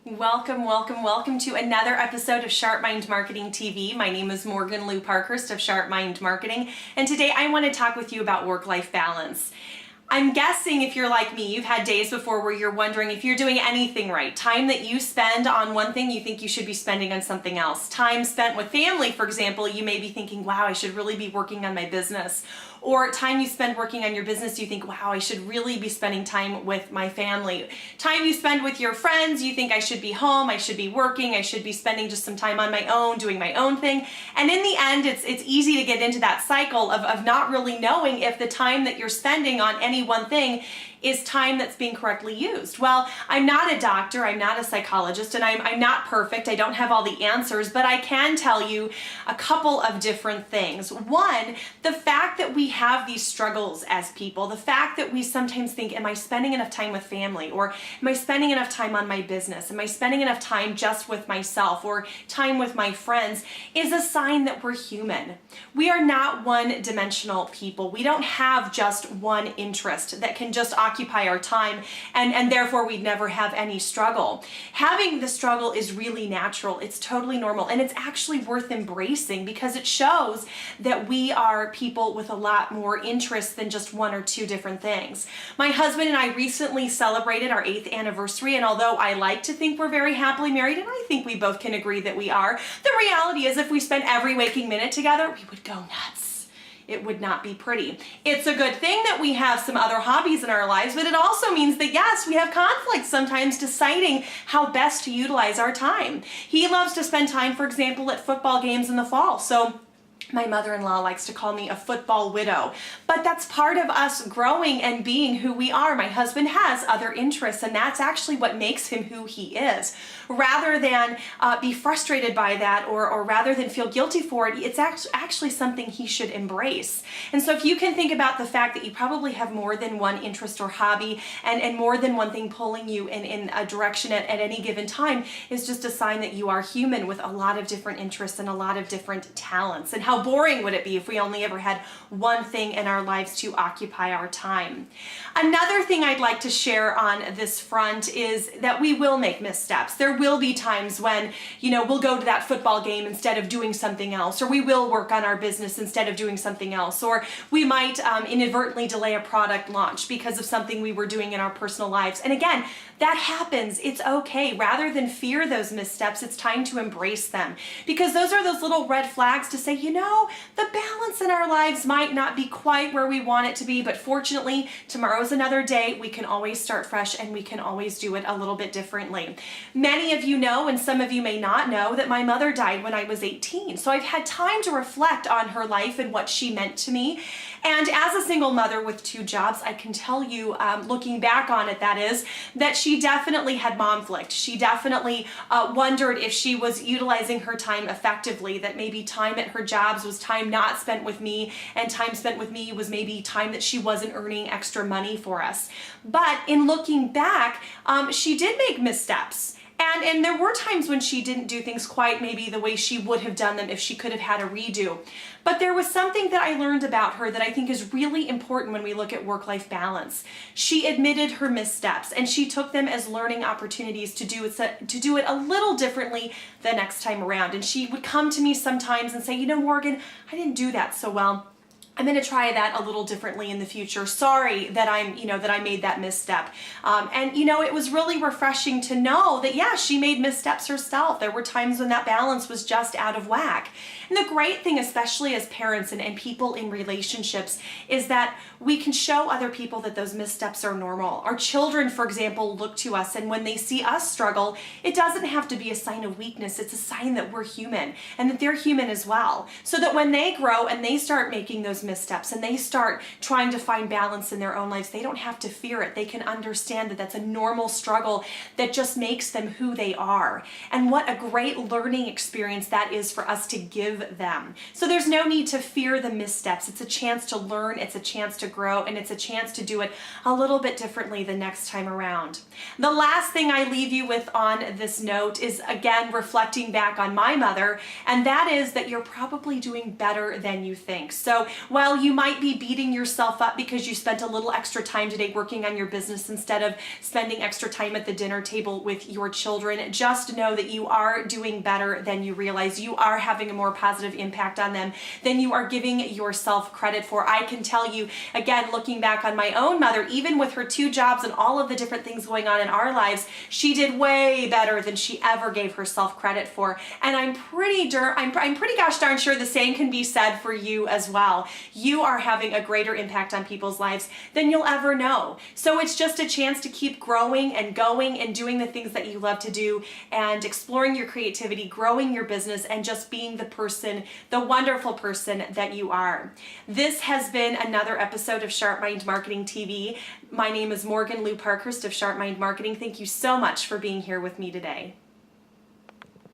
Welcome, welcome, welcome to another episode of Sharp Mind Marketing TV. My name is Morgan Lou Parkhurst of Sharp Mind Marketing, and today I want to talk with you about work-life balance. I'm guessing if you're like me, you've had days before where you're wondering if you're doing anything right. Time that you spend on one thing, you think you should be spending on something else. Time spent with family, for example, you may be thinking, wow, I should really be working on my business. Or time you spend working on your business, you think, wow, I should really be spending time with my family. Time you spend with your friends, you think I should be home, I should be working, I should be spending just some time on my own, doing my own thing. And in the end, it's easy to get into that cycle of not really knowing if the time that you're spending on any one thing is time that's being correctly used. Well, I'm not a doctor, I'm not a psychologist, and I'm not perfect. I don't have all the answers, but I can tell you a couple of different things. One, the fact that we have these struggles as people, the fact that we sometimes think, am I spending enough time with family? Or am I spending enough time on my business? Am I spending enough time just with myself or time with my friends, is a sign that we're human. We are not one-dimensional people. We don't have just one interest that can just occupy our time and therefore we'd never have any struggle. Having the struggle is really natural. It's totally normal, and it's actually worth embracing because it shows that we are people with a lot more interest than just one or two different things. My husband and I recently celebrated our 8th anniversary, and although I like to think we're very happily married, and I think we both can agree that we are, the reality is if we spent every waking minute together, we would go nuts. It would not be pretty. It's a good thing that we have some other hobbies in our lives, but it also means that yes, we have conflicts sometimes deciding how best to utilize our time. He loves to spend time, for example, at football games in the fall. So my mother-in-law likes to call me a football widow, but that's part of us growing and being who we are. My husband has other interests, and that's actually what makes him who he is. Rather than be frustrated by that or rather than feel guilty for it, it's actually something he should embrace. And so if you can think about the fact that you probably have more than one interest or hobby and more than one thing pulling you in a direction at any given time, is just a sign that you are human with a lot of different interests and a lot of different talents. And how boring would it be if we only ever had one thing in our lives to occupy our time? Another thing I'd like to share on this front is that we will make missteps. There will be times when, we'll go to that football game instead of doing something else, or we will work on our business instead of doing something else, or we might inadvertently delay a product launch because of something we were doing in our personal lives. And again, that happens. It's okay. Rather than fear those missteps, it's time to embrace them, because those are those little red flags to say, the balance in our lives might not be quite where we want it to be, but fortunately, tomorrow's another day. We can always start fresh, and we can always do it a little bit differently. Many of you know, and some of you may not know, that my mother died when I was 18. So I've had time to reflect on her life and what she meant to me. And as a single mother with 2 jobs, I can tell you, looking back on it, that she definitely had momflict. She definitely wondered if she was utilizing her time effectively, that maybe time at her jobs was time not spent with me, and time spent with me was maybe time that she wasn't earning extra money for us. But in looking back, she did make missteps. And there were times when she didn't do things quite maybe the way she would have done them if she could have had a redo. But there was something that I learned about her that I think is really important when we look at work-life balance. She admitted her missteps, and she took them as learning opportunities to do it a little differently the next time around. And she would come to me sometimes and say, Morgan, I didn't do that so well. I'm going to try that a little differently in the future. Sorry that I made that misstep. It was really refreshing to know that, yeah, she made missteps herself. There were times when that balance was just out of whack. And the great thing, especially as parents and people in relationships, is that we can show other people that those missteps are normal. Our children, for example, look to us, and when they see us struggle, it doesn't have to be a sign of weakness. It's a sign that we're human and that they're human as well. So that when they grow and they start making those missteps and they start trying to find balance in their own lives, they don't have to fear it. They can understand that that's a normal struggle that just makes them who they are. And what a great learning experience that is for us to give them. So there's no need to fear the missteps. It's a chance to learn, it's a chance to grow, and it's a chance to do it a little bit differently the next time around. The last thing I leave you with on this note is, again, reflecting back on my mother, and that is that you're probably doing better than you think. So While you might be beating yourself up because you spent a little extra time today working on your business instead of spending extra time at the dinner table with your children, just know that you are doing better than you realize. You are having a more positive impact on them than you are giving yourself credit for. I can tell you, again, looking back on my own mother, even with her 2 jobs and all of the different things going on in our lives, she did way better than she ever gave herself credit for. And I'm pretty gosh darn sure the same can be said for you as well. You are having a greater impact on people's lives than you'll ever know. So it's just a chance to keep growing and going and doing the things that you love to do and exploring your creativity, growing your business, and just being the person, the wonderful person that you are. This has been another episode of Sharp Mind Marketing TV. My name is Morgan Lou Parkhurst of Sharp Mind Marketing. Thank you so much for being here with me today.